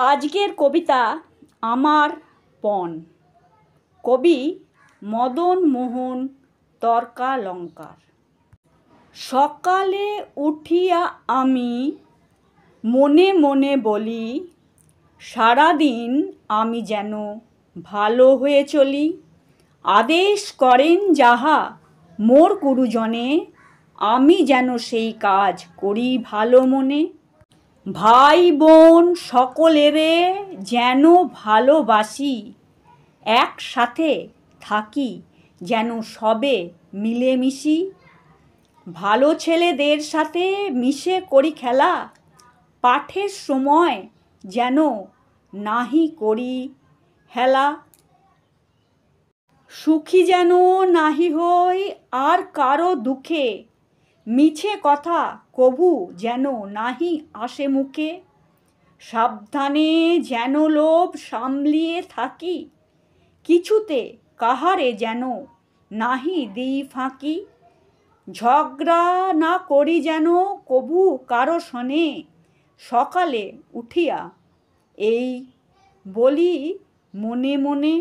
আজকের কবিতা আমার পণ। কবি মদন মোহন তর্কালঙ্কার। সকালে উঠিয়া আমি মনে মনে বলি, সারাদিন আমি যেন ভালো হয়ে চলি। আদেশ করেন যাহা মোর গুরুজনে, আমি যেন সেই কাজ করি ভালো মনে। ভাই বোন সকলেরে যেন ভালোবাসি, একসাথে থাকি যেন সবে মিলেমিশি। ভালো ছেলেদের সাথে মিশে করি খেলা, পাঠের সময় যেন নাহি করি হেলা। সুখী যেন নাহি হই আর কারো দুঃখে, মিছে কথা কভু যেন নাহি আসে মুখে। সাবধানে যেন লোভ সামলিয়ে থাকি, কিছুতে কাহারে যেন নাহি দিই ফাঁকি। ঝগড়া না করি যেন কভু কারো সনে, সকালে উঠিয়া এই বলি মনে মনে।